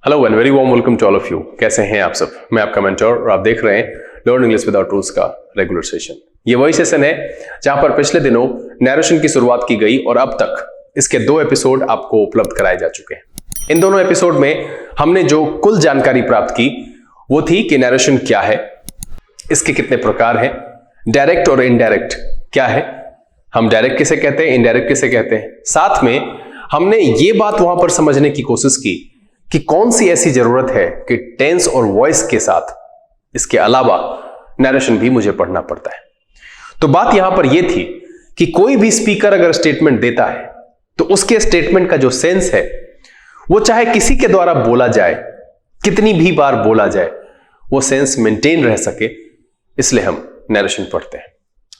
Hello and very warm welcome to all of you. कैसे हैं आप सब? मैं आपका मेंटर और आप देख रहे हैं लर्न इंग्लिश विदाउट रूल्स का रेगुलर सेशन। ये वही सेशन है जहां पर पिछले दिनों नैरेशन की शुरुआत की गई और अब तक इसके 2 एपिसोड आपको उपलब्ध कराए जा चुके हैं। इन दोनों एपिसोड में हमने जो कुल जानकारी प्राप्त की वो थी कि नैरेशन क्या है, इसके कितने प्रकार हैं, डायरेक्ट और इनडायरेक्ट क्या है, हम डायरेक्ट किसे कहते हैं, इनडायरेक्ट किसे कहते हैं। साथ में हमने ये बात वहां पर समझने की कोशिश की कि कौन सी ऐसी जरूरत है कि टेंस और वॉइस के साथ इसके अलावा नैरेशन भी मुझे पढ़ना पड़ता है। तो बात यहां पर यह थी कि कोई भी स्पीकर अगर स्टेटमेंट देता है तो उसके स्टेटमेंट का जो सेंस है वो चाहे किसी के द्वारा बोला जाए, कितनी भी बार बोला जाए, वो सेंस मेंटेन रह सके, इसलिए हम नैरेशन पढ़ते हैं।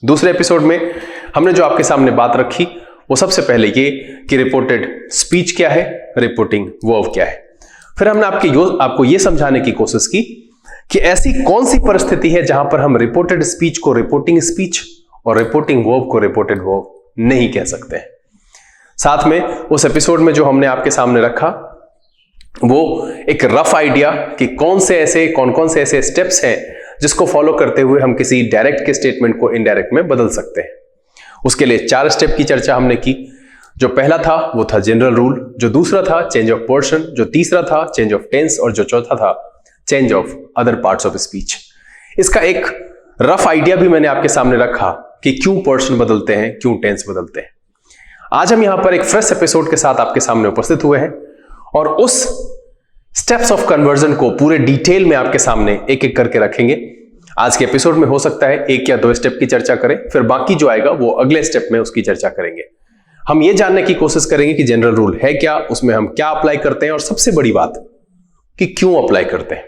दूसरे एपिसोड में हमने जो आपके सामने बात रखी वो सबसे पहले ये कि रिपोर्टेड स्पीच क्या है, रिपोर्टिंग वर्ब क्या है। फिर हमने आपको ये समझाने की कोशिश की कि ऐसी कौन सी परिस्थिति है जहां पर हम रिपोर्टेड स्पीच को रिपोर्टिंग स्पीच और रिपोर्टिंग वर्ब को रिपोर्टेड वर्ब नहीं कह सकते हैं। साथ में उस एपिसोड में जो हमने आपके सामने रखा वो एक रफ आइडिया कि कौन कौन से ऐसे स्टेप्स हैं जिसको फॉलो करते हुए हम किसी डायरेक्ट के स्टेटमेंट को इनडायरेक्ट में बदल सकते हैं। उसके लिए 4 स्टेप की चर्चा हमने की। जो पहला था वो था जनरल रूल, जो दूसरा था चेंज ऑफ पोर्शन, जो तीसरा था चेंज ऑफ टेंस और जो चौथा था change of other parts of speech. इसका एक रफ आइडिया भी मैंने आपके सामने रखा कि क्यों पोर्शन बदलते हैं, क्यों टेंस बदलते हैं। आज हम यहां पर एक फ्रेश एपिसोड के साथ आपके सामने उपस्थित हुए हैं और उस स्टेप्स ऑफ कन्वर्जन को पूरे डिटेल में आपके सामने एक एक करके रखेंगे। आज के एपिसोड में हो सकता है 1 या 2 स्टेप की चर्चा करें, फिर बाकी जो आएगा वो अगले स्टेप में उसकी चर्चा करेंगे। हम ये जानने की कोशिश करेंगे कि जनरल रूल है क्या, उसमें हम क्या अप्लाई करते हैं और सबसे बड़ी बात कि क्यों अप्लाई करते हैं।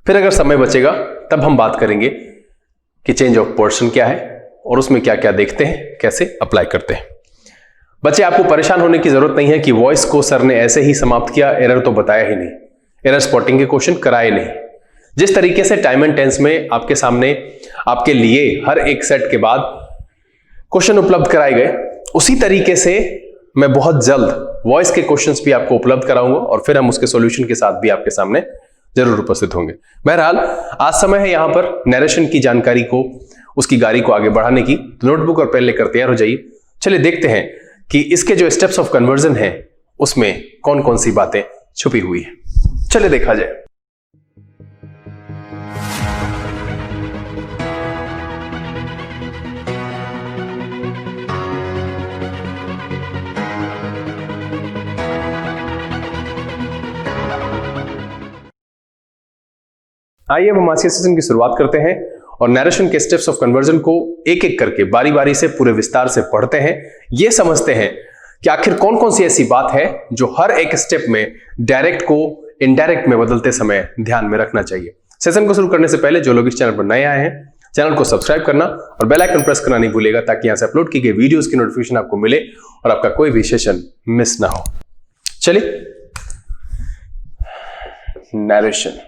फिर अगर समय बचेगा तब हम बात करेंगे कि चेंज ऑफ पोर्शन क्या है और उसमें क्या क्या देखते हैं, कैसे अप्लाई करते हैं। बच्चे, आपको परेशान होने की जरूरत नहीं है कि वॉइस को सर ने ऐसे ही समाप्त किया, एरर तो बताया ही नहीं, एरर स्पॉटिंग के क्वेश्चन कराए नहीं। जिस तरीके से टाइम एंड टेंस में आपके सामने आपके लिए हर एक सेट के बाद क्वेश्चन उपलब्ध कराए गए, उसी तरीके से मैं बहुत जल्द वॉइस के क्वेश्चंस भी आपको उपलब्ध कराऊंगा और फिर हम उसके सॉल्यूशन के साथ भी आपके सामने जरूर उपस्थित होंगे। बहरहाल आज समय है यहां पर नैरेशन की जानकारी को, उसकी गाड़ी को आगे बढ़ाने की। तो नोटबुक और पेन लेकर तैयार हो जाइए। चलिए देखते हैं कि इसके जो स्टेप्स ऑफ कन्वर्जन है उसमें कौन कौन सी बातें छुपी हुई है। चलिए देखा जाए। आइए अब हम आज के सेशन की शुरुआत करते हैं और नैरेशन के स्टेप्स ऑफ कन्वर्जन को एक एक करके बारी बारी से पूरे विस्तार से पढ़ते हैं। ये समझते हैं कि आखिर कौन कौन सी ऐसी बात है जो हर एक स्टेप में डायरेक्ट को इनडायरेक्ट में बदलते समय ध्यान में रखना चाहिए। सेशन को शुरू करने से पहले जो लोग इस चैनल पर नए आए हैं, चैनल को सब्सक्राइब करना और बेल आइकन प्रेस करना नहीं भूलिएगा ताकि यहां से अपलोड की गई वीडियोस की नोटिफिकेशन आपको मिले और आपका कोई भी सेशन मिस ना हो। चलिए, नैरेशन।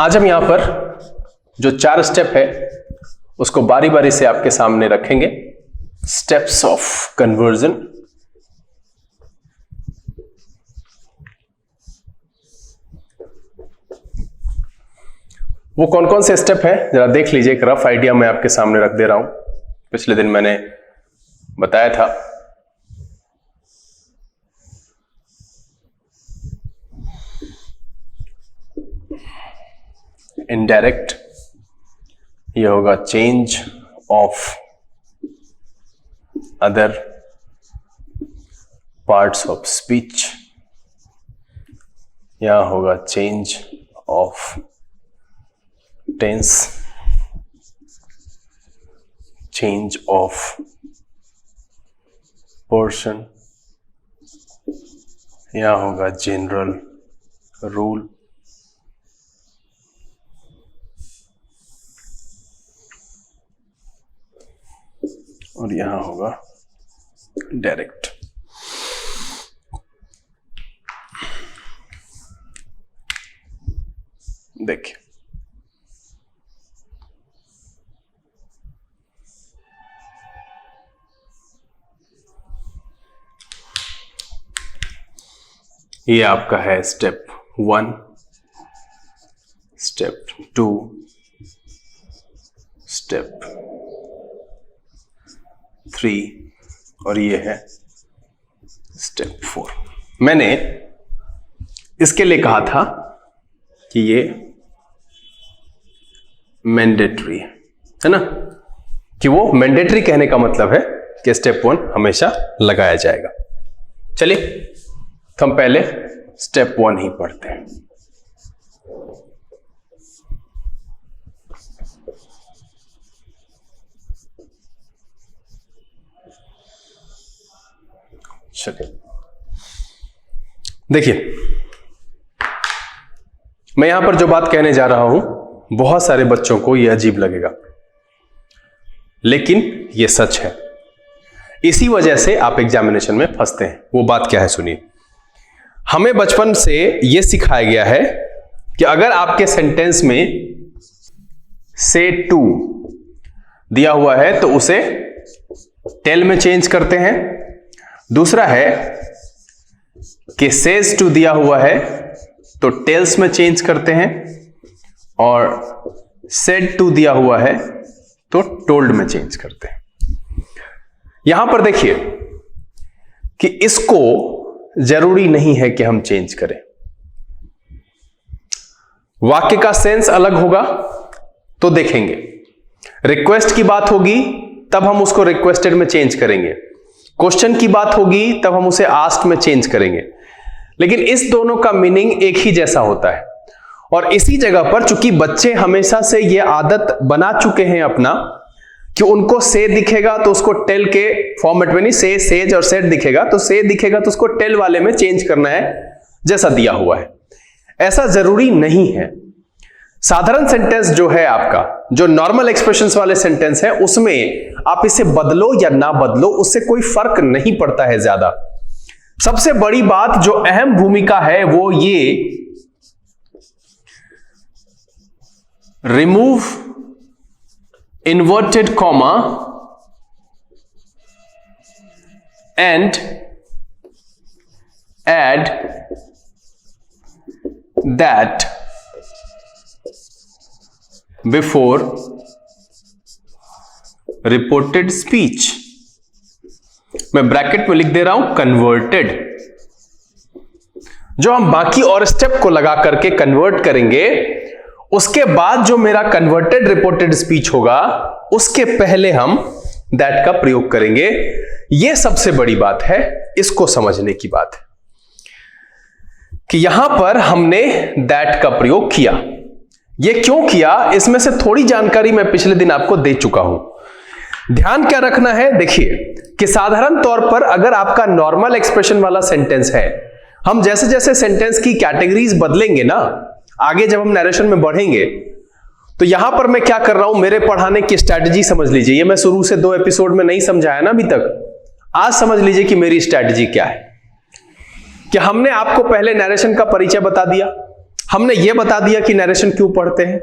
आज हम यहां पर जो 4 स्टेप है उसको बारी बारी से आपके सामने रखेंगे। Steps of conversion. वो कौन कौन से स्टेप है जरा देख लीजिए। एक रफ आइडिया मैं आपके सामने रख दे रहा हूं, पिछले दिन मैंने बताया था। इनडायरेक्ट, ये होगा change of other parts of speech, यहां होगा change of tense, change of portion, यहां होगा जनरल रूल, और यहां होगा डायरेक्ट। देखिए, ये आपका है स्टेप 1, स्टेप 2, स्टेप 3 और ये है स्टेप 4। मैंने इसके लिए कहा था कि ये मैंडेटरी है ना, कि वो मैंडेटरी कहने का मतलब है कि स्टेप 1 हमेशा लगाया जाएगा। चलिए तो हम पहले स्टेप 1 ही पढ़ते हैं। चलिए देखिए, मैं यहां पर जो बात कहने जा रहा हूं बहुत सारे बच्चों को यह अजीब लगेगा, लेकिन यह सच है। इसी वजह से आप एग्जामिनेशन में फंसते हैं। वो बात क्या है सुनिए। हमें बचपन से यह सिखाया गया है कि अगर आपके सेंटेंस में से टू दिया हुआ है तो उसे टेल में चेंज करते हैं। दूसरा है कि सेज टू दिया हुआ है तो टेल्स में चेंज करते हैं, और सेड टू दिया हुआ है तो टोल्ड में चेंज करते हैं। यहां पर देखिए कि इसको जरूरी नहीं है कि हम चेंज करें। वाक्य का सेंस अलग होगा तो देखेंगे। रिक्वेस्ट की बात होगी तब हम उसको रिक्वेस्टेड में चेंज करेंगे। क्वेश्चन की बात होगी तब हम उसे आस्क्ड में चेंज करेंगे। लेकिन इस दोनों का मीनिंग एक ही जैसा होता है। और इसी जगह पर चूंकि बच्चे हमेशा से यह आदत बना चुके हैं अपना कि उनको से दिखेगा तो उसको टेल के फॉर्मेट में नहीं, से, सेज और सेड दिखेगा तो से दिखेगा तो उसको टेल वाले में चेंज करना है जैसा दिया हुआ है। ऐसा जरूरी नहीं है। साधारण सेंटेंस जो है आपका, जो नॉर्मल एक्सप्रेशंस वाले सेंटेंस है, उसमें आप इसे बदलो या ना बदलो उससे कोई फर्क नहीं पड़ता है ज्यादा। सबसे बड़ी बात जो अहम भूमिका है वो ये, remove inverted comma and add that before reported speech. मैं ब्रैकेट में लिख दे रहा हूं कन्वर्टेड। जो हम बाकी और स्टेप को लगा करके कन्वर्ट करेंगे, उसके बाद जो मेरा कन्वर्टेड रिपोर्टेड स्पीच होगा उसके पहले हम दैट का प्रयोग करेंगे। यह सबसे बड़ी बात है, इसको समझने की बात है कि यहां पर हमने दैट का प्रयोग किया। यह क्यों किया, इसमें से थोड़ी जानकारी मैं पिछले दिन आपको दे चुका हूं। ध्यान क्या रखना है, देखिए कि साधारण तौर पर अगर आपका नॉर्मल एक्सप्रेशन वाला सेंटेंस है, हम जैसे जैसे सेंटेंस की कैटेगरीज बदलेंगे ना, आगे जब हम नरेशन में बढ़ेंगे, तो यहां पर मैं क्या कर रहा हूं, मेरे पढ़ाने की स्ट्रैटेजी समझ लीजिए। ये मैं शुरू से 2 एपिसोड में नहीं समझाया ना अभी तक। आज समझ लीजिए कि मेरी स्ट्रैटेजी क्या है। कि हमने आपको पहले नरेशन का परिचय बता दिया, हमने यह बता दिया कि नरेशन क्यों पढ़ते हैं।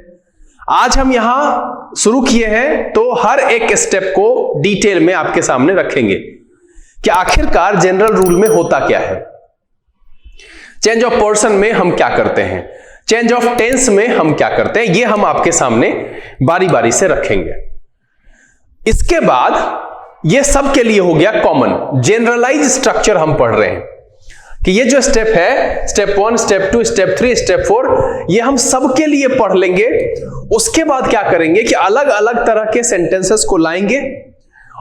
आज हम यहां शुरू किए हैं तो हर एक स्टेप को डिटेल में आपके सामने रखेंगे कि आखिरकार जनरल रूल में होता क्या है। चेंज ऑफ पर्सन में हम क्या करते हैं, चेंज ऑफ टेंस में हम क्या करते हैं, यह हम आपके सामने बारी बारी से रखेंगे। इसके बाद यह सब के लिए हो गया कॉमन, जनरलाइज स्ट्रक्चर हम पढ़ रहे हैं कि ये जो स्टेप है, स्टेप 1, स्टेप 2, स्टेप 3, स्टेप 4, ये हम सब के लिए पढ़ लेंगे। उसके बाद क्या करेंगे कि अलग अलग तरह के सेंटेंसेस को लाएंगे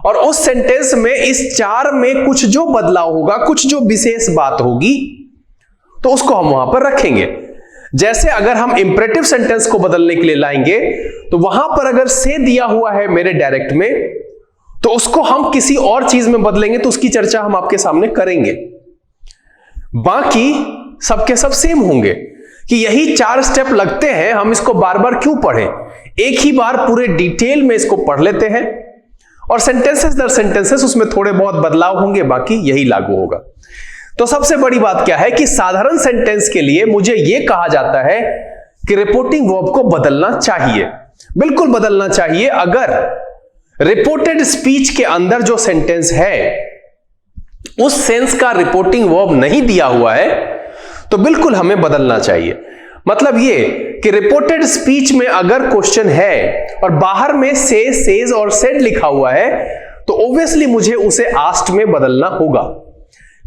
और उस सेंटेंस में इस 4 में कुछ जो बदलाव होगा, कुछ जो विशेष बात होगी, तो उसको हम वहां पर रखेंगे। जैसे अगर हम इंपरेटिव सेंटेंस को बदलने के लिए लाएंगे तो वहां पर अगर से दिया हुआ है मेरे डायरेक्ट में, तो उसको हम किसी और चीज में बदलेंगे, तो उसकी चर्चा हम आपके सामने करेंगे। बाकी सबके सब सेम होंगे कि यही 4 स्टेप लगते हैं, हम इसको बार बार क्यों पढ़ें, एक ही बार पूरे डिटेल में इसको पढ़ लेते हैं और सेंटेंसेस दर सेंटेंसेस उसमें थोड़े बहुत बदलाव होंगे, बाकी यही लागू होगा। तो सबसे बड़ी बात क्या है कि साधारण सेंटेंस के लिए मुझे यह कहा जाता है कि रिपोर्टिंग वर्ब को बदलना चाहिए, बिल्कुल बदलना चाहिए। अगर रिपोर्टेड स्पीच के अंदर जो सेंटेंस है उस सेंस का रिपोर्टिंग वर्ब नहीं दिया हुआ है, तो बिल्कुल हमें बदलना चाहिए। मतलब ये कि रिपोर्टेड स्पीच में अगर क्वेश्चन है और बाहर में से, सेज और सेड लिखा हुआ है तो ऑब्वियसली मुझे उसे आस्क्ड में बदलना होगा।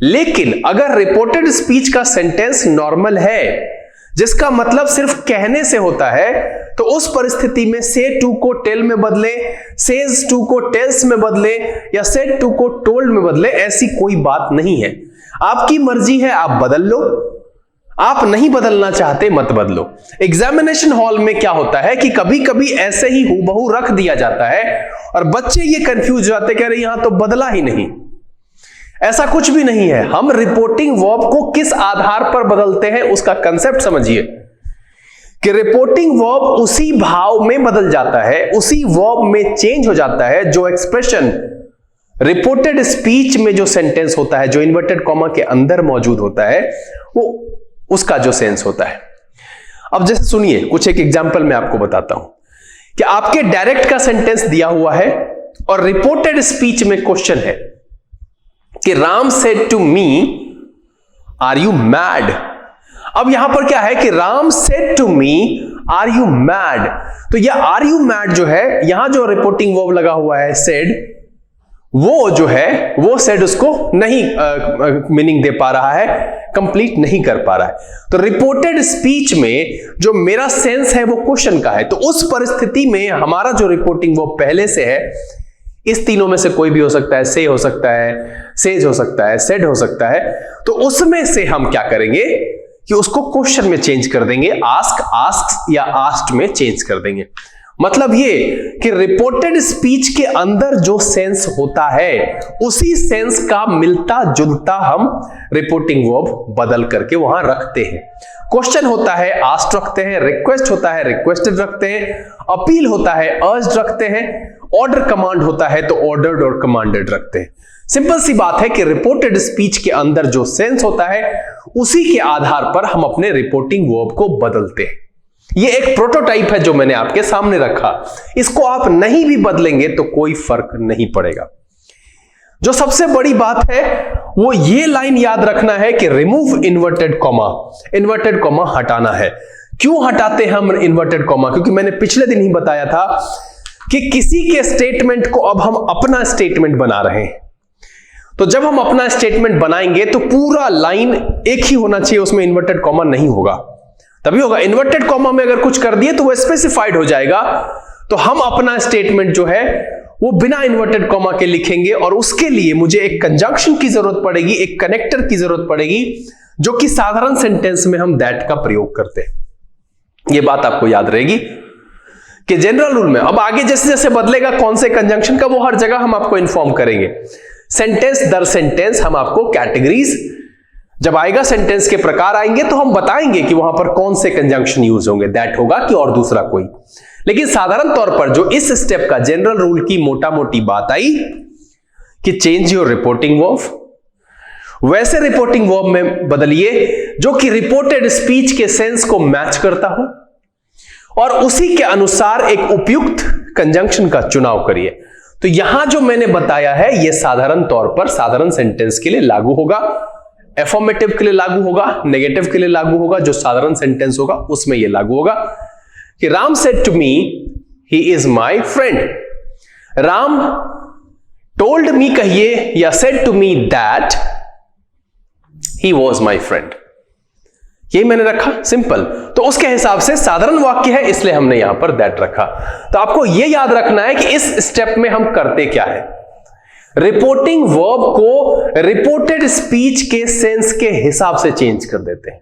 लेकिन अगर रिपोर्टेड स्पीच का सेंटेंस नॉर्मल है जिसका मतलब सिर्फ कहने से होता है तो उस परिस्थिति में से टू को टेल में बदले, सेज टू को टेल्स में बदले या सेड टू को टोल्ड में बदले, ऐसी कोई बात नहीं है। आपकी मर्जी है, आप बदल लो, आप नहीं बदलना चाहते मत बदलो। एग्जामिनेशन हॉल में क्या होता है कि कभी कभी ऐसे ही हूबहू रख दिया जाता है और बच्चे ये कंफ्यूज हो जाते, कह रहे यहां तो बदला ही नहीं। ऐसा कुछ भी नहीं है। हम रिपोर्टिंग वर्ब को किस आधार पर बदलते हैं उसका कंसेप्ट समझिए कि रिपोर्टिंग वर्ब उसी भाव में बदल जाता है, उसी वर्ब में चेंज हो जाता है जो एक्सप्रेशन रिपोर्टेड स्पीच में जो सेंटेंस होता है, जो इन्वर्टेड कॉमा के अंदर मौजूद होता है, वो उसका जो सेंस होता है। अब जैसे सुनिए, कुछ एक एग्जांपल मैं आपको बताता हूं कि आपके डायरेक्ट का सेंटेंस दिया हुआ है और रिपोर्टेड स्पीच में क्वेश्चन है कि Ram said to me are you mad. अब यहां पर क्या है कि Ram said to me are you mad, तो यह आर यू मैड जो है, यहां जो रिपोर्टिंग वर्ब लगा हुआ है सेड, वो जो है वो सेड उसको नहीं मीनिंग दे पा रहा है, कंप्लीट नहीं कर पा रहा है। तो रिपोर्टेड स्पीच में जो मेरा सेंस है वो क्वेश्चन का है, तो उस परिस्थिति में हमारा जो रिपोर्टिंग वो पहले से है, इस तीनों में से कोई भी हो सकता है, से हो सकता है, सेज हो सकता है, सेड हो सकता है, तो उसमें से हम क्या करेंगे कि उसको क्वेश्चन में चेंज कर देंगे, आस्क, आस्क्स या आस्क्ड में चेंज कर देंगे। मतलब ये कि रिपोर्टेड स्पीच के अंदर जो सेंस होता है उसी सेंस का मिलता जुलता हम रिपोर्टिंग वर्ब बदल करके वहां रखते हैं। क्वेश्चन होता है आस्क्ड रखते हैं, रिक्वेस्ट होता है रिक्वेस्टेड रखते हैं, अपील होता है अर्ज्ड रखते हैं, ऑर्डर कमांड होता है तो ऑर्डर्ड और कमांडेड रखते हैं। सिंपल सी बात है कि रिपोर्टेड स्पीच के अंदर जो सेंस होता है उसी के आधार पर हम अपने रिपोर्टिंग वर्ब को बदलते हैं। ये एक प्रोटोटाइप है जो मैंने आपके सामने रखा, इसको आप नहीं भी बदलेंगे तो कोई फर्क नहीं पड़ेगा। जो सबसे बड़ी बात है वो ये लाइन याद रखना है कि remove inverted comma, inverted comma हटाना है। क्यों हटाते हैं हम इन्वर्टेड कॉमा? क्योंकि मैंने पिछले दिन ही बताया था कि किसी के स्टेटमेंट को अब हम अपना स्टेटमेंट बना रहे हैं, तो जब हम अपना स्टेटमेंट बनाएंगे तो पूरा लाइन एक ही होना चाहिए, उसमें इन्वर्टेड कॉमा नहीं होगा, तभी होगा। इन्वर्टेड कॉमा में अगर कुछ कर दिए तो वो स्पेसिफाइड हो जाएगा, तो हम अपना स्टेटमेंट जो है वो बिना इन्वर्टेड कॉमा के लिखेंगे और उसके लिए मुझे एक कंजंक्शन की जरूरत पड़ेगी, एक कनेक्टर की जरूरत पड़ेगी, जो कि साधारण सेंटेंस में हम दैट का प्रयोग करते हैं। ये बात आपको याद रहेगी कि जनरल रूल में अब आगे जैसे जैसे बदलेगा कौन से कंजंक्शन का, वो हर जगह हम आपको इन्फॉर्म करेंगे। सेंटेंस दर सेंटेंस हम आपको कैटेगरीज, जब आएगा सेंटेंस के प्रकार आएंगे तो हम बताएंगे कि वहां पर कौन से कंजंक्शन यूज होंगे, दैट होगा कि और दूसरा कोई। लेकिन साधारण तौर पर जो इस स्टेप का जनरल रूल की मोटा मोटी बात आई कि चेंज योर रिपोर्टिंग वर्ब, वैसे रिपोर्टिंग वर्ब में बदलिए जो कि रिपोर्टेड स्पीच के सेंस को मैच करता हो और उसी के अनुसार एक उपयुक्त कंजंक्शन का चुनाव करिए। तो यहां जो मैंने बताया है यह साधारण तौर पर साधारण सेंटेंस के लिए लागू होगा, एफर्मेटिव के लिए लागू होगा, नेगेटिव के लिए लागू होगा, जो साधारण सेंटेंस होगा उसमें यह लागू होगा कि Ram said to me he is my friend. Ram told me कहिए या said to me that he was my friend, यही मैंने रखा, सिंपल। तो उसके हिसाब से साधारण वाक्य है इसलिए हमने यहां पर दैट रखा। तो आपको यह याद रखना है कि इस स्टेप में हम करते क्या है, रिपोर्टिंग वर्ब को रिपोर्टेड स्पीच के सेंस के हिसाब से चेंज कर देते हैं।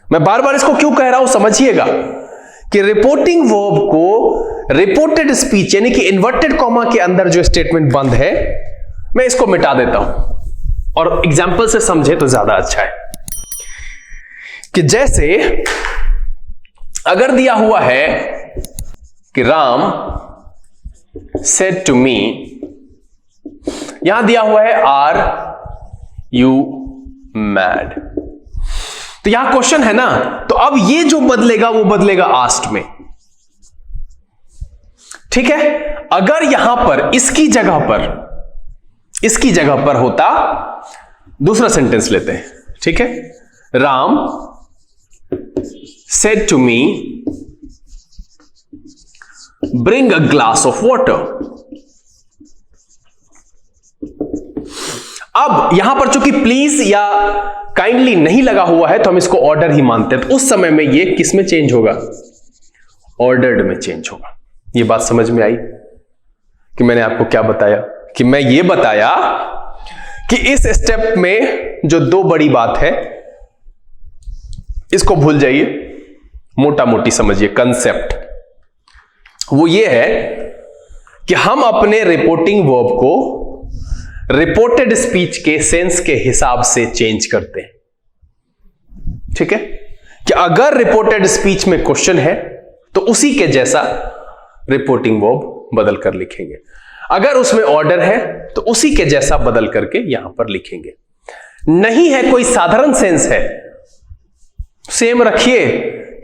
मैं बार बार इसको क्यों कह रहा हूं समझिएगा कि रिपोर्टिंग वर्ब को रिपोर्टेड स्पीच यानी कि इन्वर्टेड कॉमा के अंदर जो स्टेटमेंट बंद है, मैं इसको मिटा देता हूं और एग्जाम्पल से समझे तो ज्यादा अच्छा है। कि जैसे अगर दिया हुआ है कि राम सेड टू मी, यहां दिया हुआ है आर यू मैड, तो यहां क्वेश्चन है ना, तो अब ये जो बदलेगा वो बदलेगा आस्क्ड में, ठीक है। अगर यहां पर इसकी जगह पर होता, दूसरा सेंटेंस लेते हैं, ठीक है। Ram said to me, bring a glass of water. अब यहां पर चूंकि प्लीज या काइंडली नहीं लगा हुआ है तो हम इसको ऑर्डर ही मानते हैं, तो उस समय में ये किस में चेंज होगा? ऑर्डर्ड में चेंज होगा। ये बात समझ में आई कि मैंने आपको क्या बताया? कि मैं ये बताया कि इस स्टेप में जो दो बड़ी बात है इसको भूल जाइए, मोटा मोटी समझिए कंसेप्ट। वो ये है कि हम अपने रिपोर्टिंग वर्ब को रिपोर्टेड स्पीच के सेंस के हिसाब से चेंज करते हैं। ठीक है, कि अगर रिपोर्टेड स्पीच में क्वेश्चन है तो उसी के जैसा रिपोर्टिंग वर्ब बदल कर लिखेंगे, अगर उसमें ऑर्डर है तो उसी के जैसा बदल करके यहां पर लिखेंगे। नहीं है कोई साधारण सेंस है, सेम रखिए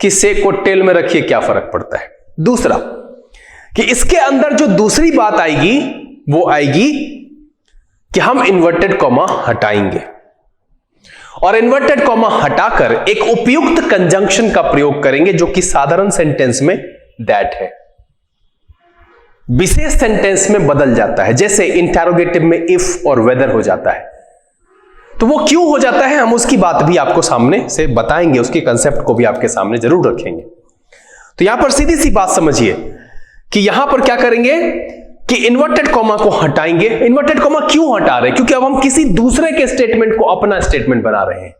कि से को टेल में रखिए, क्या फर्क पड़ता है। दूसरा कि इसके अंदर जो दूसरी बात आएगी वो आएगी कि हम इन्वर्टेड कॉमा हटाएंगे और इन्वर्टेड कॉमा हटाकर एक उपयुक्त कंजंक्शन का प्रयोग करेंगे जो कि साधारण सेंटेंस में दैट है, विशेष सेंटेंस में बदल जाता है। जैसे इंटरोगेटिव में इफ और वेदर हो जाता है, तो वो क्यों हो जाता है हम उसकी बात भी आपको सामने से बताएंगे, उसके कंसेप्ट को भी आपके सामने जरूर रखेंगे। तो यहां पर सीधी सी बात समझिए कि यहां पर क्या करेंगे कि इन्वर्टेड कॉमा को हटाएंगे। इन्वर्टेड कॉमा क्यों हटा रहे हैं? क्योंकि अब हम किसी दूसरे के स्टेटमेंट को अपना स्टेटमेंट बना रहे हैं,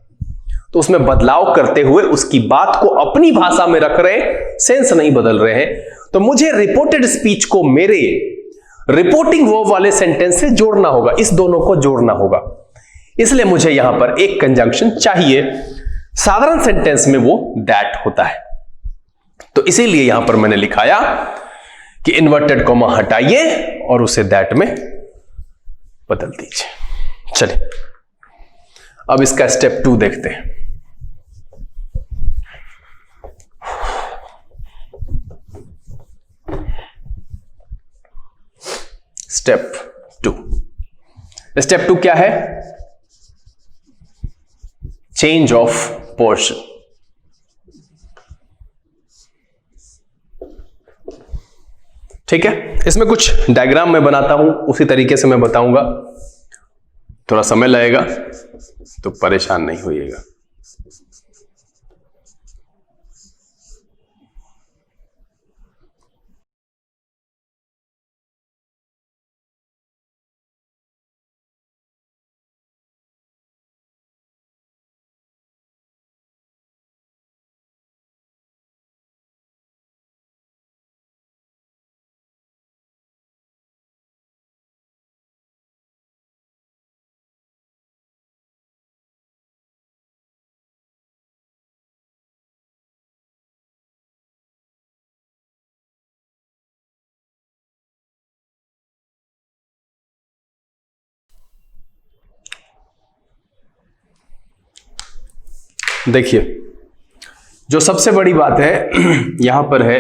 तो उसमें बदलाव करते हुए उसकी बात को अपनी भाषा में रख रहे हैं, सेंस नहीं बदल रहे हैं। तो मुझे रिपोर्टेड स्पीच को मेरे रिपोर्टिंग वर्ब वाले सेंटेंस से जोड़ना होगा, इस दोनों को जोड़ना होगा, इसलिए मुझे यहां पर एक कंजंक्शन चाहिए। साधारण सेंटेंस में वो दैट होता है, तो इसीलिए यहां पर मैंने लिखाया कि इन्वर्टेड कॉमा हटाइए और उसे दैट में बदल दीजिए। चलिए अब इसका स्टेप 2 देखते हैं। स्टेप 2, स्टेप 2 क्या है? Change of portion. ठीक है, इसमें कुछ डायग्राम मैं बनाता हूं, उसी तरीके से मैं बताऊंगा, थोड़ा समय लगेगा तो परेशान नहीं होइएगा। देखिए, जो सबसे बड़ी बात है यहां पर है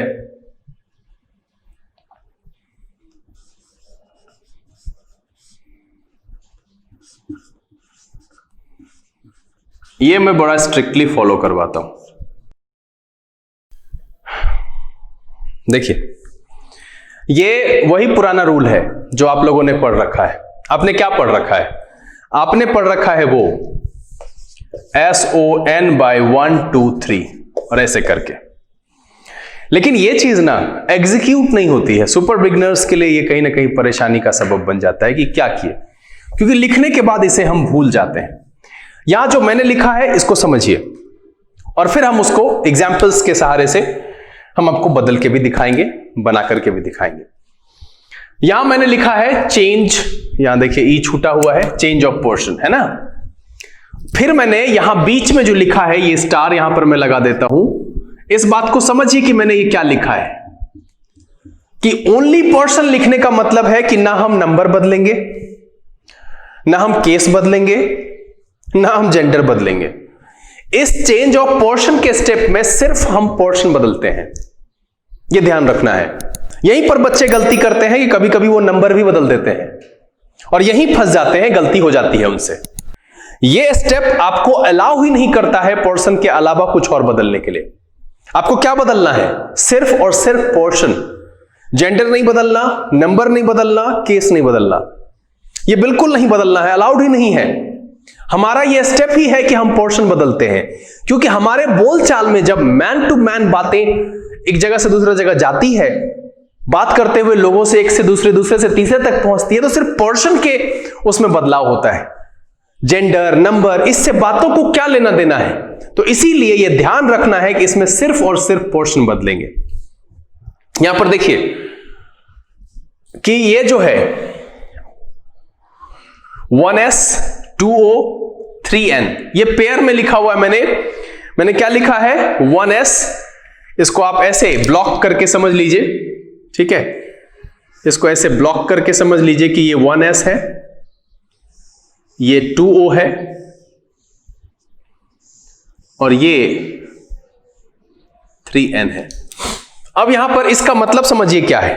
ये मैं बड़ा स्ट्रिक्टली फॉलो करवाता हूं। देखिए, ये वही पुराना रूल है जो आप लोगों ने पढ़ रखा है। आपने क्या पढ़ रखा है? आपने पढ़ रखा है वो SON by 1 2 3 और ऐसे करके। लेकिन ये चीज ना एग्जीक्यूट नहीं होती है। सुपर बिगनर्स के लिए ये कहीं ना कहीं परेशानी का सबब बन जाता है कि क्या किए, क्योंकि लिखने के बाद इसे हम भूल जाते हैं। यहां जो मैंने लिखा है इसको समझिए और फिर हम उसको एग्जाम्पल्स के सहारे से हम आपको बदल के भी दिखाएंगे, बना करके भी दिखाएंगे। यहां मैंने लिखा है चेंज, यहां देखिए ई छूटा हुआ है, चेंज ऑफ पोर्शन है ना। फिर मैंने यहां बीच में जो लिखा है ये स्टार यहां पर मैं लगा देता हूं। इस बात को समझिए कि मैंने ये क्या लिखा है कि ओनली पोर्शन लिखने का मतलब है कि ना हम नंबर बदलेंगे, ना हम केस बदलेंगे, ना हम जेंडर बदलेंगे। इस चेंज ऑफ पोर्शन के स्टेप में सिर्फ हम पोर्शन बदलते हैं, यह ध्यान रखना है। यहीं पर बच्चे गलती करते हैं कि कभी कभी वो नंबर भी बदल देते हैं और यहीं फंस जाते हैं, गलती हो जाती है उनसे ये स्टेप आपको अलाउ ही नहीं करता है पोर्शन के अलावा कुछ और बदलने के लिए। आपको क्या बदलना है? सिर्फ और सिर्फ पोर्शन। जेंडर नहीं बदलना, नंबर नहीं बदलना, केस नहीं बदलना, ये बिल्कुल नहीं बदलना है, अलाउड ही नहीं है। हमारा ये स्टेप ही है कि हम पोर्शन बदलते हैं, क्योंकि हमारे बोलचाल में जब मैन टू मैन बातें एक जगह से दूसरी जगह जाती है, बात करते हुए लोगों से एक से दूसरे, दूसरे से तीसरे तक पहुंचती है, तो सिर्फ पोर्शन के उसमें बदलाव होता है। जेंडर, नंबर, इससे बातों को क्या लेना देना है? तो इसीलिए यह ध्यान रखना है कि इसमें सिर्फ और सिर्फ पोर्शन बदलेंगे। यहां पर देखिए कि ये जो है 1s 2o 3n, ये पेयर में लिखा हुआ है। मैंने क्या लिखा है? 1s, इसको आप ऐसे ब्लॉक करके समझ लीजिए, ठीक है, इसको ऐसे ब्लॉक करके समझ लीजिए कि ये 1s है, ये 2o है, और ये 3n है। अब यहां पर इसका मतलब समझिए क्या है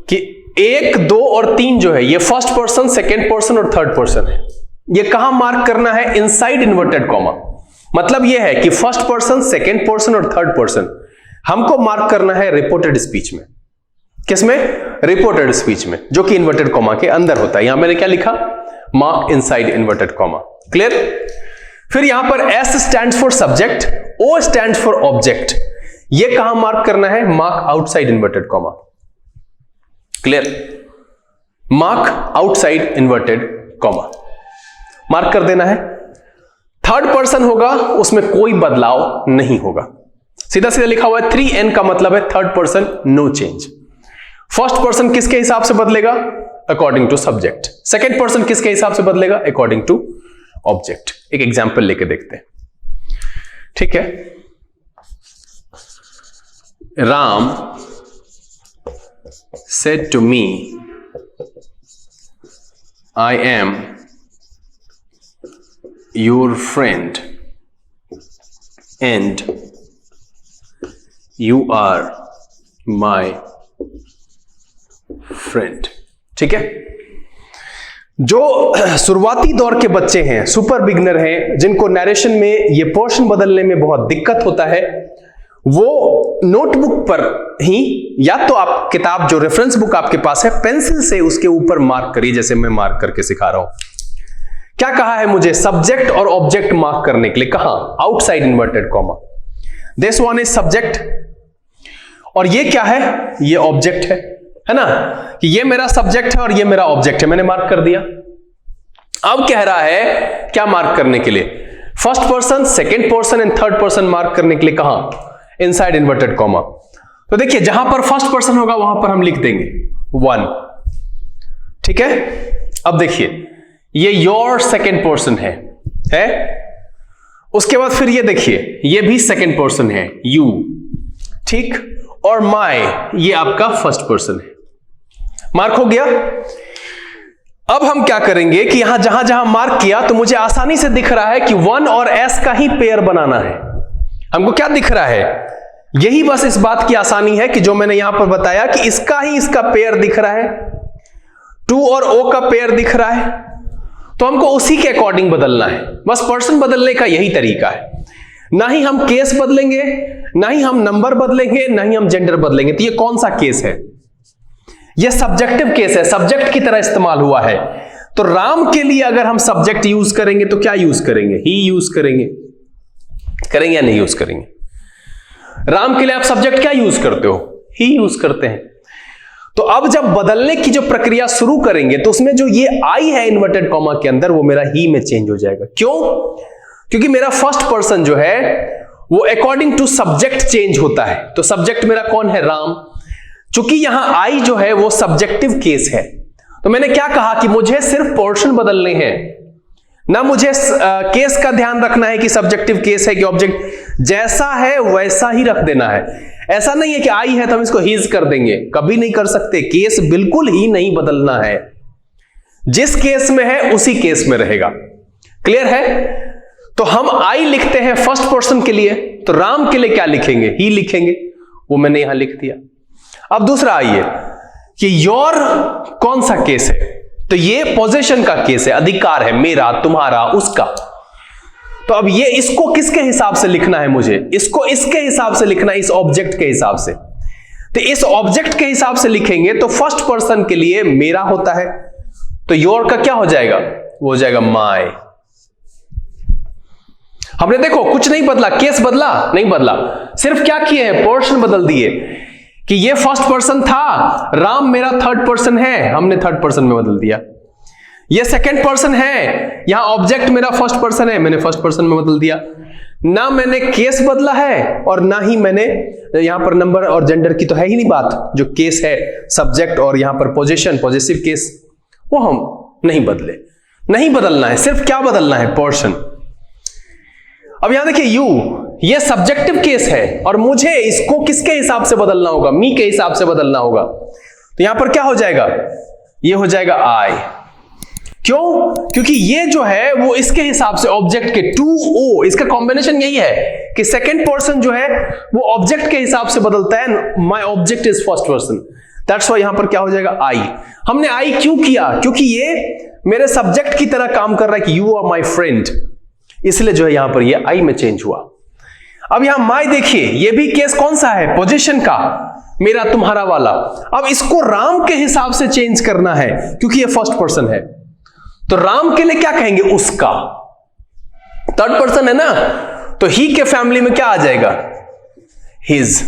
कि 1, 2 और 3 जो है ये फर्स्ट पर्सन, सेकेंड पर्सन और थर्ड पर्सन है। ये कहां मार्क करना है? Inside inverted comma. मतलब यह है कि फर्स्ट पर्सन, सेकेंड पर्सन और थर्ड पर्सन हमको मार्क करना है रिपोर्टेड स्पीच में। किसमें? रिपोर्टेड स्पीच में, जो कि इन्वर्टेड कॉमा के अंदर होता है। यहां मैंने क्या लिखा? Mark inside inverted comma. Clear? फिर यहां पर S stands for subject, O stands for object. ये कहां मार्क करना है? Mark outside inverted comma. Clear? Mark outside inverted comma mark कर देना है। थर्ड पर्सन होगा, उसमें कोई बदलाव नहीं होगा, सीधा सीधा लिखा हुआ है। 3n का मतलब है third person, no change. First person किसके हिसाब से बदलेगा? According to subject. Second person किसके हिसाब से बदलेगा? According to object. एक एग्जाम्पल लेके देखते हैं, ठीक है। Ram said to me, I am your friend and you are my friend। ठीक है। जो शुरुआती दौर के बच्चे हैं, सुपर बिगनर हैं, जिनको नरेशन में ये पोर्शन बदलने में बहुत दिक्कत होता है, वो नोटबुक पर ही, या तो आप किताब जो रेफरेंस बुक आपके पास है, पेंसिल से उसके ऊपर मार्क करिए, जैसे मैं मार्क करके सिखा रहा हूं। क्या कहा है मुझे? सब्जेक्ट और ऑब्जेक्ट मार्क करने के लिए। कहां? Outside inverted comma. This one is subject और ये क्या है? ये ऑब्जेक्ट है ना, कि ये मेरा सब्जेक्ट है और ये मेरा ऑब्जेक्ट है। मैंने मार्क कर दिया। अब कह रहा है क्या मार्क करने के लिए? First person, second person and third person mark करने के लिए कहां? Inside inverted comma. तो देखिए, जहां पर फर्स्ट पर्सन होगा वहां पर हम लिख देंगे 1, ठीक है। अब देखिए, ये योर सेकेंड पर्सन है? उसके बाद फिर ये देखिए, ये भी सेकेंड पर्सन है, यू, ठीक, और माय, ये आपका फर्स्ट पर्सन है। मार्क हो गया। अब हम क्या करेंगे कि यहां जहां जहां मार्क किया तो मुझे आसानी से दिख रहा है कि 1 और S का ही पेयर बनाना है। हमको क्या दिख रहा है? यही बस इस बात की आसानी है कि जो मैंने यहां पर बताया कि इसका ही इसका पेयर दिख रहा है, 2 और O का पेयर दिख रहा है, तो हमको उसी के अकॉर्डिंग बदलना है। बस पर्सन बदलने का यही तरीका है। ना ही हम केस बदलेंगे, ना ही हम नंबर बदलेंगे, ना ही हम जेंडर बदलेंगे। तो ये कौन सा केस है? ये सब्जेक्टिव केस है, सब्जेक्ट की तरह इस्तेमाल हुआ है। तो राम के लिए अगर हम सब्जेक्ट यूज करेंगे तो क्या यूज करेंगे? ही यूज करेंगे या नहीं यूज करेंगे? राम के लिए आप सब्जेक्ट क्या यूज करते हो? ही यूज करते हैं। तो अब जब बदलने की जो प्रक्रिया शुरू करेंगे तो उसमें जो ये आई है इन्वर्टेड कॉमा के अंदर, वो मेरा ही में चेंज हो जाएगा। क्यों? क्योंकि मेरा फर्स्ट पर्सन जो है वो अकॉर्डिंग टू सब्जेक्ट चेंज होता है। तो सब्जेक्ट मेरा कौन है? राम। चूंकि यहां आई जो है वो सब्जेक्टिव केस है, तो मैंने क्या कहा कि मुझे सिर्फ पोर्शन बदलने हैं, ना मुझे केस का ध्यान रखना है कि सब्जेक्टिव केस है कि ऑब्जेक्ट। जैसा है वैसा ही रख देना है। ऐसा नहीं है कि आई है तो हम इसको हीज कर देंगे, कभी नहीं कर सकते। केस बिल्कुल ही नहीं बदलना है, जिस केस में है उसी केस में रहेगा। क्लियर है? तो हम आई लिखते हैं फर्स्ट पर्सन के लिए, तो राम के लिए क्या लिखेंगे? ही लिखेंगे। वो मैंने यहां लिख दिया। अब दूसरा आइए कि योर कौन सा केस है? तो ये पोजीशन का केस है, अधिकार है, मेरा, तुम्हारा, उसका। तो अब ये इसको किसके हिसाब से लिखना है मुझे? इसको इसके हिसाब से लिखना है, इस ऑब्जेक्ट के हिसाब से। तो इस ऑब्जेक्ट के हिसाब से लिखेंगे तो फर्स्ट पर्सन के लिए मेरा होता है, तो योर का क्या हो जाएगा? वो हो जाएगा माय। हमने देखो कुछ नहीं बदला, केस बदला नहीं बदला, सिर्फ क्या किए हैं? पोर्शन बदल दिए कि ये फर्स्ट पर्सन था, राम मेरा थर्ड पर्सन है, हमने थर्ड पर्सन में बदल दिया। ये सेकंड पर्सन है, यहां ऑब्जेक्ट मेरा फर्स्ट पर्सन है, मैंने फर्स्ट पर्सन में बदल दिया। ना मैंने केस बदला है और ना ही मैंने यहां पर नंबर और जेंडर की तो है ही नहीं बात, जो केस है सब्जेक्ट और यहां पर पोजीशन, पॉजिटिव केस, वो हम नहीं बदले। नहीं बदलना है, सिर्फ क्या बदलना है? पोर्शन। अब यहां देखिए यू, ये सब्जेक्टिव केस है और मुझे इसको किसके हिसाब से बदलना होगा? मी के हिसाब से बदलना होगा। तो यहां पर क्या हो जाएगा? ये हो जाएगा आई। क्यों? क्योंकि ये जो है वो इसके हिसाब से ऑब्जेक्ट के 2O, इसका कॉम्बिनेशन यही है कि सेकंड पर्सन जो है वो ऑब्जेक्ट के हिसाब से बदलता है। My object is first person, that's why यहां पर क्या हो जाएगा? आई। हमने आई क्यों किया? क्योंकि ये मेरे सब्जेक्ट की तरह काम कर रहा है कि यू आर माय फ्रेंड, इसलिए जो है यहां पर ये आई में चेंज हुआ। अब यहां माय देखिए, ये भी केस कौन सा है? पोजीशन का, मेरा तुम्हारा वाला। अब इसको राम के हिसाब से चेंज करना है क्योंकि ये फर्स्ट पर्सन है, तो राम के लिए क्या कहेंगे? उसका। थर्ड पर्सन है ना, तो ही के फैमिली में क्या आ जाएगा? हिज।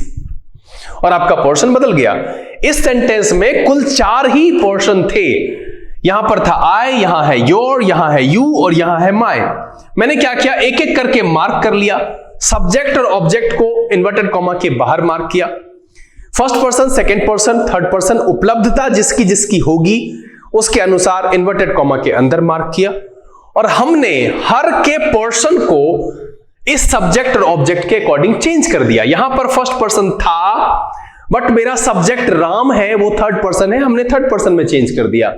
और आपका पोर्शन बदल गया। इस सेंटेंस में कुल 4 ही पोर्शन थे। यहां पर था आई, यहां है योर, यहां है यू और यहां है माय। मैंने क्या किया? एक एक करके मार्क कर लिया। सब्जेक्ट और ऑब्जेक्ट को इन्वर्टेड कॉमा के बाहर मार्क किया। First person, second person, third person, उपलब्धता जिसकी जिसकी होगी उसके अनुसार इन्वर्टेड कॉमा के अंदर मार्क किया। और हमने हर के पोर्शन को इस सब्जेक्ट और ऑब्जेक्ट के अकॉर्डिंग चेंज कर दिया। यहां पर फर्स्ट पर्सन था बट मेरा सब्जेक्ट राम है, वो थर्ड पर्सन है, हमने थर्ड पर्सन में चेंज कर दिया।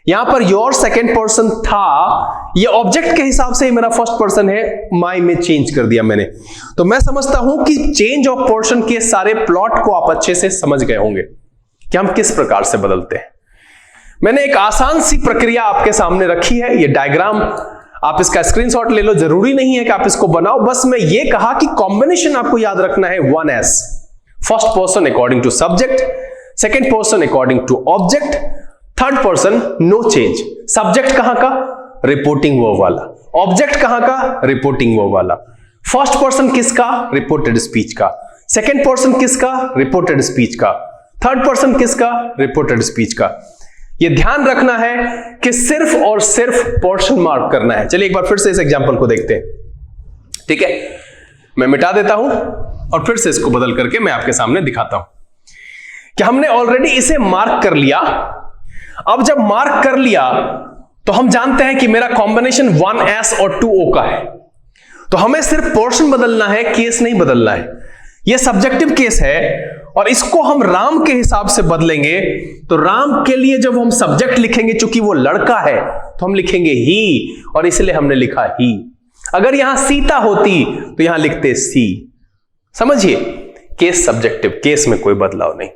यहां पर योर सेकंड पर्सन था, ये ऑब्जेक्ट के हिसाब से मेरा फर्स्ट पर्सन है, माय में चेंज कर दिया मैंने। तो मैं समझता हूं कि चेंज ऑफ पोर्शन के सारे प्लॉट को आप अच्छे से समझ गए होंगे कि हम किस प्रकार से बदलते हैं। मैंने एक आसान सी प्रक्रिया आपके सामने रखी है, ये डायग्राम, आप इसका स्क्रीनशॉट ले लो, जरूरी नहीं है कि आप इसको बनाओ, बस मैं ये कहा कि कॉम्बिनेशन आपको याद रखना है 1S, first person according to subject, second person according to object, third person no change. Subject कहां का? रिपोर्टिंग वर्ब वाला। ऑब्जेक्ट कहां का? रिपोर्टिंग वर्ब वाला। फर्स्ट पर्सन किसका? रिपोर्टेड स्पीच का। सेकंड पर्सन किसका? रिपोर्टेड स्पीच का। थर्ड पर्सन किसका? रिपोर्टेड स्पीच का। ये ध्यान रखना है कि सिर्फ और सिर्फ पोर्शन मार्क करना है। चलिए एक बार फिर से इस एग्जांपल को देखते हैं, ठीक है? मैं मिटा देता हूं और फिर से इसको बदल करके मैं आपके सामने दिखाता हूं कि हमने ऑलरेडी इसे मार्क कर लिया। अब जब मार्क कर लिया तो हम जानते हैं कि मेरा कॉम्बिनेशन 1S और 2O का है, तो हमें सिर्फ पोर्शन बदलना है, केस नहीं बदलना है। यह सब्जेक्टिव केस है और इसको हम राम के हिसाब से बदलेंगे। तो राम के लिए जब हम सब्जेक्ट लिखेंगे, चूंकि वो लड़का है तो हम लिखेंगे ही, और इसलिए हमने लिखा ही। अगर यहां सीता होती तो यहां लिखते सी। समझिए, केस सब्जेक्टिव, केस में कोई बदलाव नहीं।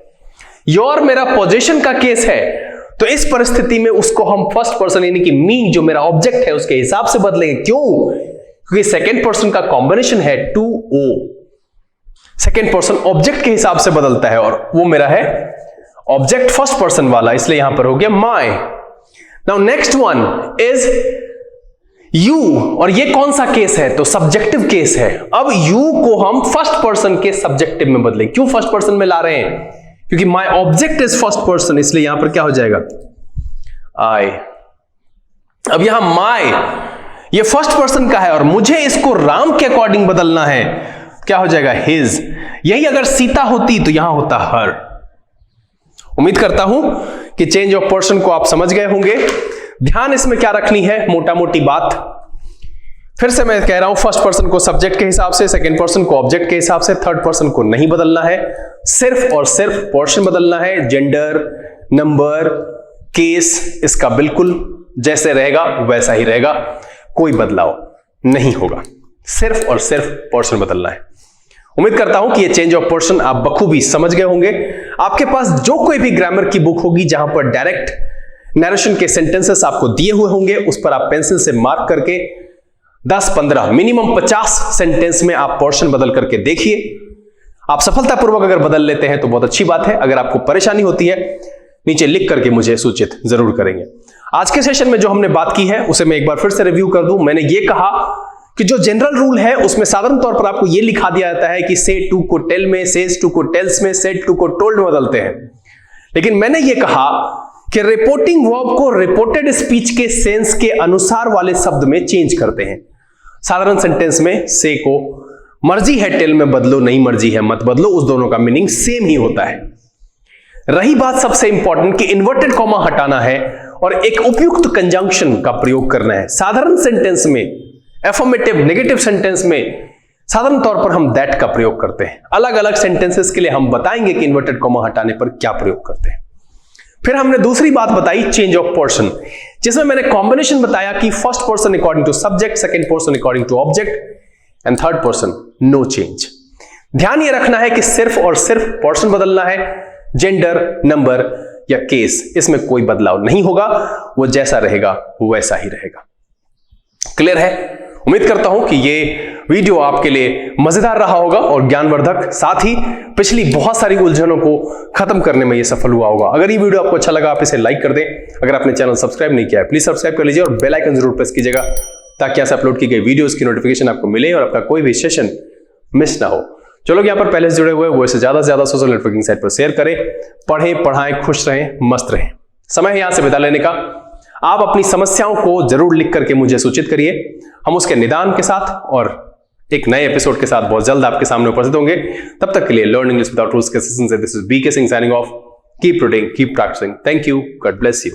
योर मेरा पोजीशन का केस है, तो इस परिस्थिति में उसको हम फर्स्ट पर्सन यानी कि मी जो मेरा ऑब्जेक्ट है उसके हिसाब से बदलेंगे। क्यों? क्योंकि सेकंड पर्सन का कॉम्बिनेशन है 2O। सेकंड पर्सन ऑब्जेक्ट के हिसाब से बदलता है और वो मेरा है ऑब्जेक्ट फर्स्ट पर्सन वाला, इसलिए यहां पर हो गया my. Now next one is you, और ये कौन सा केस है? तो सब्जेक्टिव केस है। अब यू को हम फर्स्ट पर्सन के सब्जेक्टिव में बदलें। क्यों फर्स्ट पर्सन में ला रहे हैं? क्योंकि my object is first person, इसलिए यहां पर क्या हो जाएगा? आई। अब यहां माय ये फर्स्ट पर्सन का है और मुझे इसको राम के अकॉर्डिंग बदलना है, क्या हो जाएगा? हिज। यही अगर सीता होती तो यहां होता हर। उम्मीद करता हूं कि चेंज ऑफ पर्सन को आप समझ गए होंगे। ध्यान इसमें क्या रखनी है, मोटा मोटी बात फिर से मैं कह रहा हूं, फर्स्ट पर्सन को सब्जेक्ट के हिसाब से, सेकंड पर्सन को ऑब्जेक्ट के हिसाब से, थर्ड पर्सन को नहीं बदलना है, सिर्फ और सिर्फ पोर्शन बदलना है। जेंडर, नंबर, केस इसका बिल्कुल जैसे रहेगा वैसा ही रहेगा, कोई बदलाव नहीं होगा, सिर्फ और सिर्फ पोर्शन बदलना है। उम्मीद करता हूं कि ये चेंज ऑफ पोर्शन आप बखूबी समझ गए होंगे। आपके पास जो कोई भी ग्रामर की बुक होगी जहां पर डायरेक्ट नैरेशन के सेंटेंसेस आपको दिए हुए होंगे, उस पर आप पेंसिल से मार्क करके 10-15 मिनिमम 50 सेंटेंस में आप पोर्शन बदल करके देखिए। आप सफलतापूर्वक अगर बदल लेते हैं तो बहुत अच्छी बात है। अगर आपको परेशानी होती है नीचे लिख करके मुझे सूचित जरूर करेंगे। आज के सेशन में जो हमने बात की है उसे मैं एक बार फिर से रिव्यू कर दूं। मैंने ये कहा कि जो जनरल रूल है उसमें साधारण तौर पर आपको ये लिखा दिया जाता है कि से टू को टेल में, सेज टू को टेल्स में, सेड टू को टोल्ड में बदलते हैं। लेकिन मैंने ये कहा कि रिपोर्टिंग वर्ब को रिपोर्टेड स्पीच के सेंस के अनुसार वाले शब्द में चेंज करते हैं। साधारण सेंटेंस में से को मर्जी है टेल में बदलो, नहीं मर्जी है मत बदलो, उस दोनों का मीनिंग सेम ही होता है। रही बात सबसे इंपॉर्टेंट कि इन्वर्टेड कॉमा हटाना है और एक उपयुक्त कंजंक्शन का प्रयोग करना है। साधारण सेंटेंस में, एफर्मेटिव नेगेटिव सेंटेंस में साधारण तौर पर हम दैट का प्रयोग करते हैं। अलग अलग सेंटेंसेस के लिए हम बताएंगे कि इन्वर्टेड कॉमा हटाने पर क्या प्रयोग करते हैं। फिर हमने दूसरी बात बताई चेंज ऑफ पर्सन, जिसमें मैंने कॉम्बिनेशन बताया कि first person according to subject, second person according to object and third person no change. ध्यान यह रखना है कि सिर्फ और सिर्फ पर्सन बदलना है, जेंडर, नंबर या केस इसमें कोई बदलाव नहीं होगा, वो जैसा रहेगा वैसा ही रहेगा। क्लियर है? उम्मीद करता हूं कि ये वीडियो आपके लिए मजेदार रहा होगा और ज्ञानवर्धक, साथ ही पिछली बहुत सारी उलझनों को खत्म करने में ये सफल हुआ होगा। अगर ये वीडियो आपको अच्छा लगा आप इसे लाइक कर दें। अगर आपने चैनल सब्सक्राइब नहीं किया है प्लीज सब्सक्राइब कर लीजिए और बेल आइकन जरूर प्रेस कीजिएगा ताकि ऐसे अपलोड की गई वीडियोस की नोटिफिकेशन आपको मिले और आपका कोई भी सेशन मिस ना हो। जो लोग यहाँ पर पहले से जुड़े हुए वो इसे ज्यादा से ज्यादा सोशल नेटवर्किंग साइट पर शेयर करें। पढ़ें, पढ़ाएं, खुश रहें, मस्त रहें। समय है यहां से विदा लेने का। आप अपनी समस्याओं को जरूर लिख करके मुझे सूचित करिए। हम उसके निदान के साथ और एक नए एपिसोड के साथ बहुत जल्द आपके सामने उपस्थित होंगे। तब तक के लिए लर्न इंग्लिश विदाउट रूल्स के सेशन से this is BK Singh signing off. Keep reading, keep practising. Thank you, God bless you.